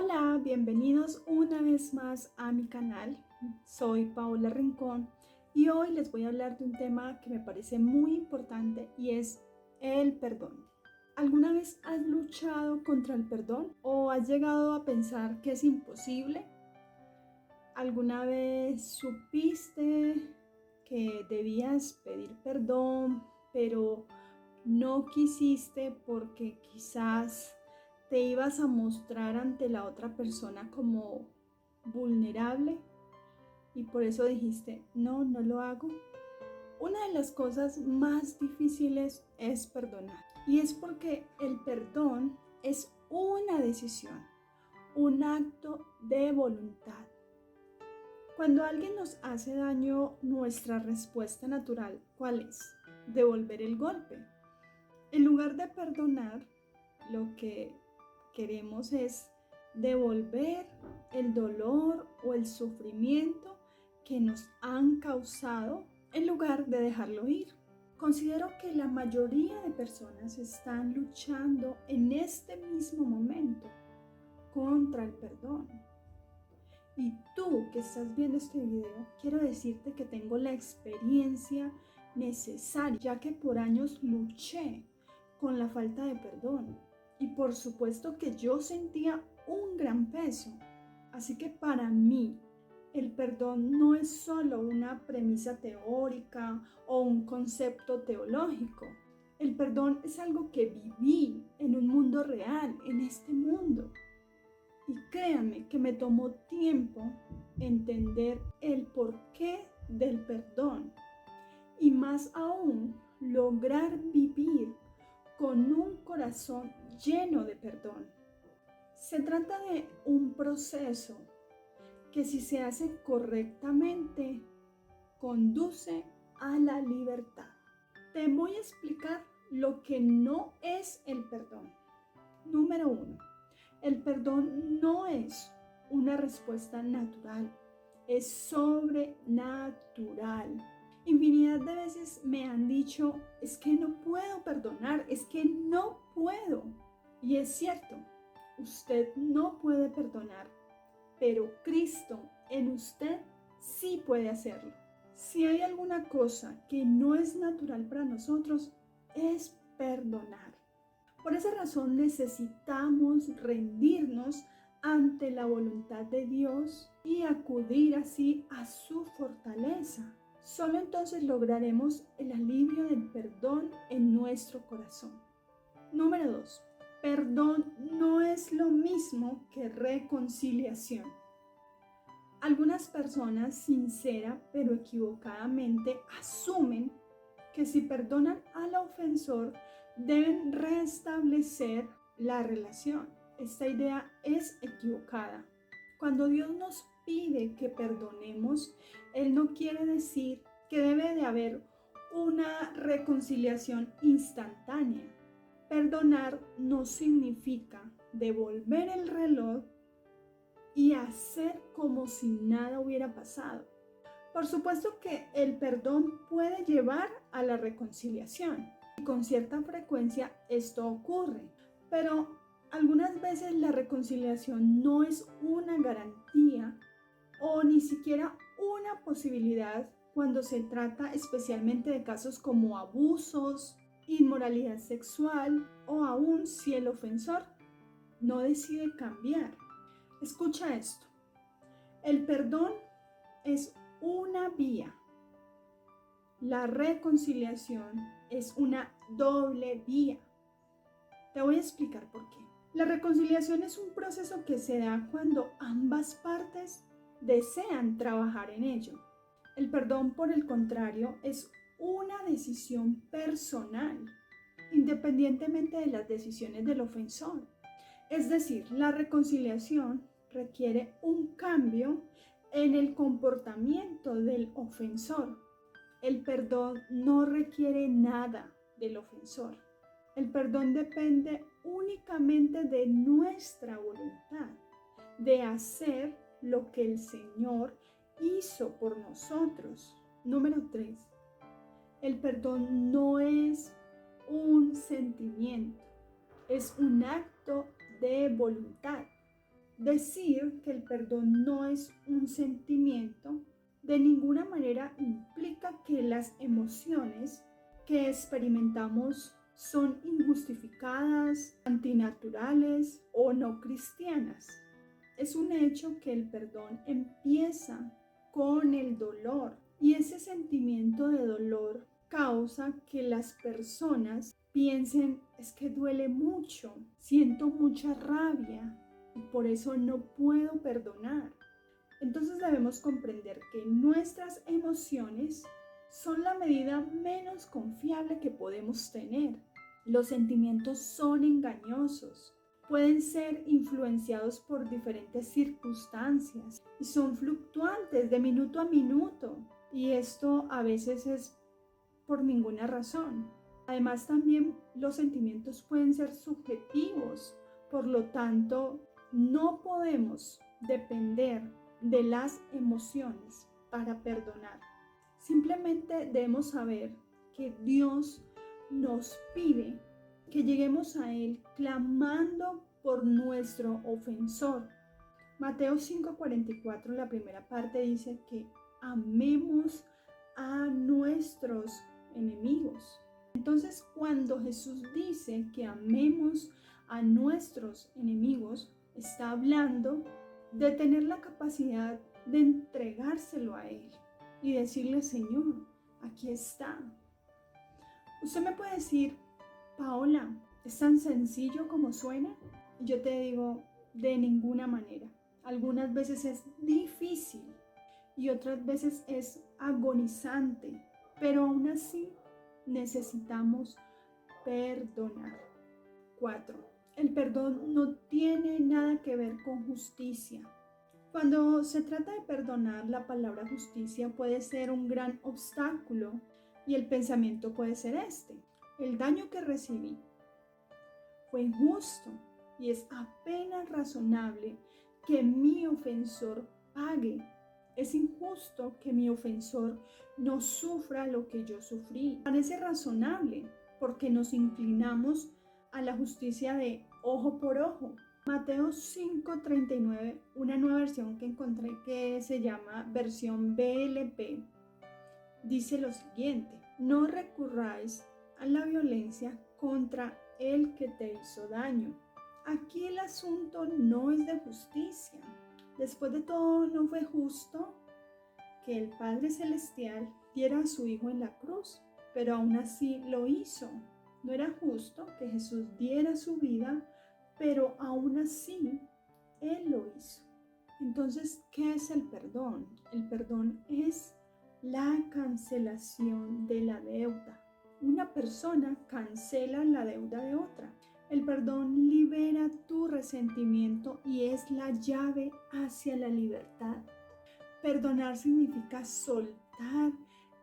Hola, bienvenidos una vez más a mi canal. Soy Paola Rincón y hoy les voy a hablar de un tema que me parece muy importante y es el perdón. ¿Alguna vez has luchado contra el perdón o has llegado a pensar que es imposible? ¿Alguna vez supiste que debías pedir perdón, pero no quisiste porque quizás te ibas a mostrar ante la otra persona como vulnerable y por eso dijiste, no, no lo hago? Una de las cosas más difíciles es perdonar y es porque el perdón es una decisión, un acto de voluntad. Cuando alguien nos hace daño, nuestra respuesta natural, ¿cuál es? Devolver el golpe. En lugar de perdonar, lo que queremos es devolver el dolor o el sufrimiento que nos han causado en lugar de dejarlo ir. Considero que la mayoría de personas están luchando en este mismo momento contra el perdón. Y tú que estás viendo este video, quiero decirte que tengo la experiencia necesaria, ya que por años luché con la falta de perdón. Y por supuesto que yo sentía un gran peso. Así que para mí, el perdón no es solo una premisa teórica o un concepto teológico. El perdón es algo que viví en un mundo real, en este mundo. Y créanme que me tomó tiempo entender el porqué del perdón y más aún lograr vivir con un corazón lleno de perdón. Se trata de un proceso que, si se hace correctamente, conduce a la libertad. Te voy a explicar lo que no es el perdón. Número 1. El perdón no es una respuesta natural, es sobrenatural. Infinidad de veces me han dicho, es que no puedo perdonar, es que no puedo. Y es cierto, usted no puede perdonar, pero Cristo en usted sí puede hacerlo. Si hay alguna cosa que no es natural para nosotros, es perdonar. Por esa razón necesitamos rendirnos ante la voluntad de Dios y acudir así a su fortaleza. Solo entonces lograremos el alivio del perdón en nuestro corazón. Número 2. Perdón no es lo mismo que reconciliación. Algunas personas sincera pero equivocadamente asumen que si perdonan al ofensor deben restablecer la relación. Esta idea es equivocada. Cuando Dios nos pide que perdonemos, Él no quiere decir que debe de haber una reconciliación instantánea. Perdonar no significa devolver el reloj y hacer como si nada hubiera pasado. Por supuesto que el perdón puede llevar a la reconciliación y con cierta frecuencia esto ocurre, pero algunas veces la reconciliación no es una garantía o ni siquiera una posibilidad cuando se trata especialmente de casos como abusos, inmoralidad sexual o aún si el ofensor no decide cambiar. Escucha esto, el perdón es una vía. La reconciliación es una doble vía. Te voy a explicar por qué. La reconciliación es un proceso que se da cuando ambas partes desean trabajar en ello. El perdón, por el contrario, es una decisión personal, independientemente de las decisiones del ofensor. Es decir, la reconciliación requiere un cambio en el comportamiento del ofensor. El perdón no requiere nada del ofensor. El perdón depende únicamente de nuestra voluntad, de hacer lo que el Señor hizo por nosotros. Número 3. El perdón no es un sentimiento, es un acto de voluntad. Decir que el perdón no es un sentimiento de ninguna manera implica que las emociones que experimentamos son injustificadas, antinaturales o no cristianas. Es un hecho que el perdón empieza con el dolor y ese sentimiento de dolor causa que las personas piensen, es que duele mucho, siento mucha rabia y por eso no puedo perdonar. Entonces debemos comprender que nuestras emociones son la medida menos confiable que podemos tener. Los sentimientos son engañosos, pueden ser influenciados por diferentes circunstancias y son fluctuantes de minuto a minuto. Y esto a veces es por ninguna razón. Además, también los sentimientos pueden ser subjetivos, por lo tanto, no podemos depender de las emociones para perdonar. Simplemente debemos saber que Dios nos pide que lleguemos a Él clamando por nuestro ofensor. Mateo 5:44, la primera parte dice que amemos a nuestros enemigos. Entonces, cuando Jesús dice que amemos a nuestros enemigos, está hablando de tener la capacidad de entregárselo a Él y decirle, Señor, aquí está. Usted me puede decir, Paola, ¿es tan sencillo como suena? Y yo te digo, de ninguna manera. Algunas veces es difícil y otras veces es agonizante, pero aún así necesitamos perdonar. 4. El perdón no tiene nada que ver con justicia. Cuando se trata de perdonar, la palabra justicia puede ser un gran obstáculo y el pensamiento puede ser este. El daño que recibí fue injusto y es apenas razonable que mi ofensor pague. Es injusto que mi ofensor no sufra lo que yo sufrí. Parece razonable porque nos inclinamos a la justicia de ojo por ojo. Mateo 5:39, una nueva versión que encontré que se llama versión BLP, dice lo siguiente: no recurráis a la violencia contra el que te hizo daño. Aquí el asunto no es de justicia. Después de todo, ¿no fue justo que el Padre Celestial diera a su Hijo en la cruz? Pero aún así lo hizo. No era justo que Jesús diera su vida, pero aún así Él lo hizo. Entonces, ¿qué es el perdón? El perdón es la cancelación de la deuda. Una persona cancela la deuda de otra. El perdón libera tu resentimiento y es la llave hacia la libertad. Perdonar significa soltar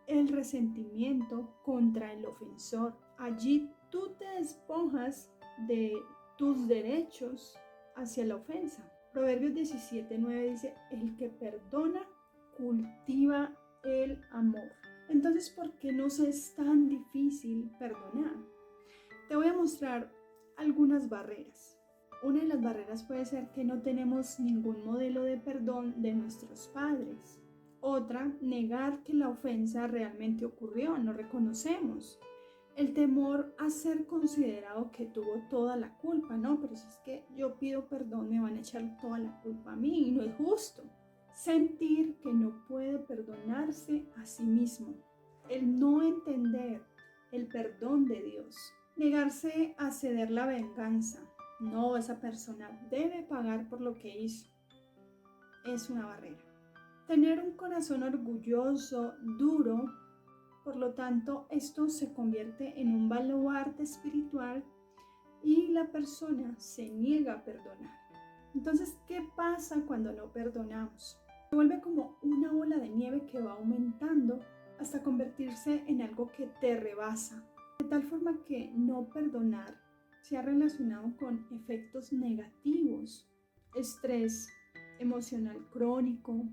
el resentimiento contra el ofensor. Allí tú te despojas de tus derechos hacia la ofensa. Proverbios 17:9 dice, el que perdona cultiva el amor. Entonces, ¿por qué nos es tan difícil perdonar? Te voy a mostrar algunas barreras. Una de las barreras puede ser que no tenemos ningún modelo de perdón de nuestros padres. Otra, negar que la ofensa realmente ocurrió, no reconocemos. El temor a ser considerado que tuvo toda la culpa, no, pero si es que yo pido perdón me van a echar toda la culpa a mí y no es justo. Sentir que no puede perdonarse a sí mismo. El no entender el perdón de Dios. Negarse a ceder la venganza. No, esa persona debe pagar por lo que hizo. Es una barrera. Tener un corazón orgulloso, duro, por lo tanto, esto se convierte en un baluarte espiritual y la persona se niega a perdonar. Entonces, ¿qué pasa cuando no perdonamos? Se vuelve como una bola de nieve que va aumentando hasta convertirse en algo que te rebasa. De tal forma que no perdonar se ha relacionado con efectos negativos, estrés emocional crónico,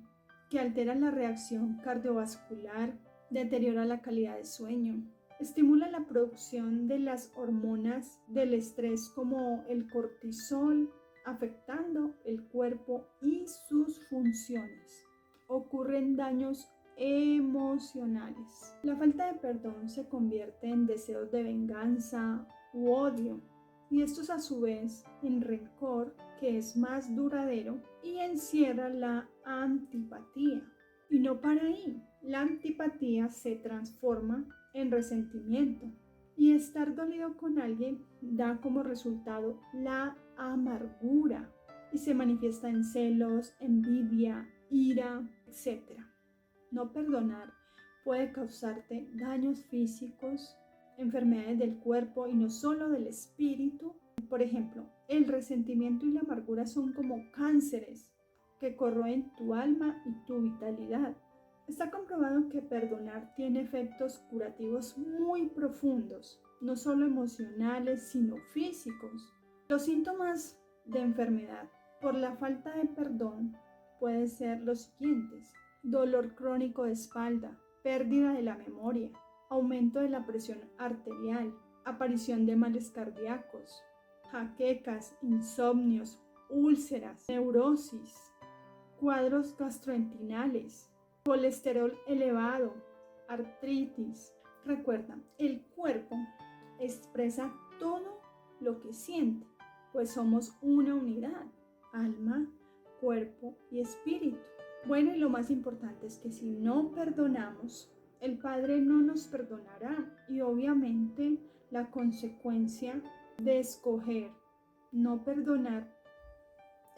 que altera la reacción cardiovascular, deteriora la calidad de sueño, estimula la producción de las hormonas del estrés como el cortisol, afectando el cuerpo y sus funciones. Ocurren daños emocionales. La falta de perdón se convierte en deseos de venganza u odio, y estos a su vez en rencor, que es más duradero y encierra la antipatía. Y no para ahí, la antipatía se transforma en resentimiento, y estar dolido con alguien da como resultado la amargura y se manifiesta en celos, envidia, ira, etc. No perdonar puede causarte daños físicos, enfermedades del cuerpo y no solo del espíritu. Por ejemplo, el resentimiento y la amargura son como cánceres que corroen tu alma y tu vitalidad. Está comprobado que perdonar tiene efectos curativos muy profundos, no solo emocionales, sino físicos. Los síntomas de enfermedad por la falta de perdón pueden ser los siguientes: dolor crónico de espalda, pérdida de la memoria, aumento de la presión arterial, aparición de males cardíacos, jaquecas, insomnios, úlceras, neurosis, cuadros gastrointestinales, colesterol elevado, artritis. Recuerda, el cuerpo expresa todo lo que siente, pues somos una unidad: alma, cuerpo y espíritu. Bueno, y lo más importante es que si no perdonamos, el Padre no nos perdonará, y obviamente la consecuencia de escoger no perdonar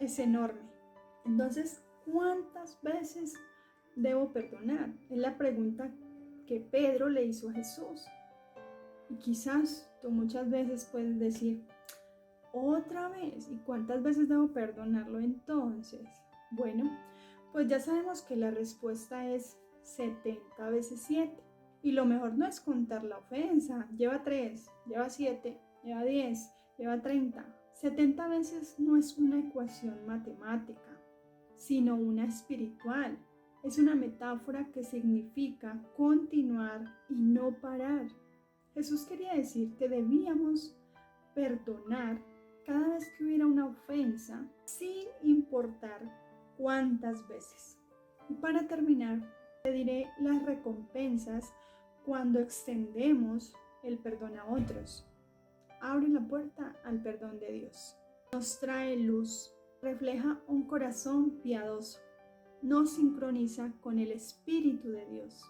es enorme. Entonces, ¿cuántas veces debo perdonar? Es la pregunta que Pedro le hizo a Jesús. Y quizás tú muchas veces puedes decir, otra vez, ¿y cuántas veces debo perdonarlo entonces? Bueno, pues ya sabemos que la respuesta es 70 veces 7. Y lo mejor no es contar la ofensa. Lleva 3, lleva 7, lleva 10, lleva 30. 70 veces no es una ecuación matemática, sino una espiritual. Es una metáfora que significa continuar y no parar. Jesús quería decir que debíamos perdonar cada vez que hubiera una ofensa, sin importar cuántas veces. Y para terminar, te diré las recompensas cuando extendemos el perdón a otros. Abre la puerta al perdón de Dios. Nos trae luz, refleja un corazón piadoso, nos sincroniza con el Espíritu de Dios,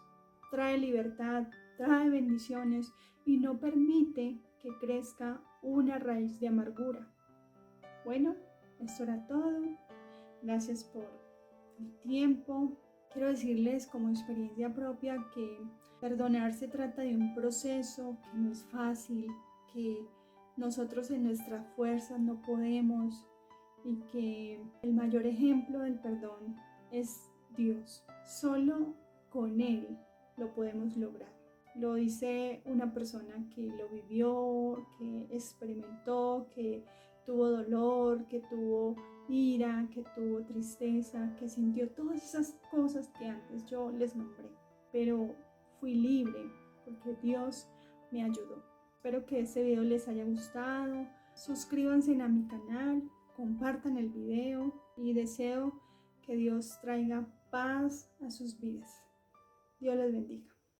trae libertad, trae bendiciones y no permite que crezca una raíz de amargura. Bueno, esto era todo. Gracias por el tiempo. Quiero decirles como experiencia propia que perdonar se trata de un proceso que no es fácil, que nosotros en nuestra fuerza no podemos, y que el mayor ejemplo del perdón es Dios. Solo con Él lo podemos lograr. Lo dice una persona que lo vivió, que experimentó, que tuvo dolor, que tuvo ira, que tuvo tristeza, que sintió todas esas cosas que antes yo les nombré. Pero fui libre porque Dios me ayudó. Espero que este video les haya gustado. Suscríbanse a mi canal, compartan el video y deseo que Dios traiga paz a sus vidas. Dios les bendiga.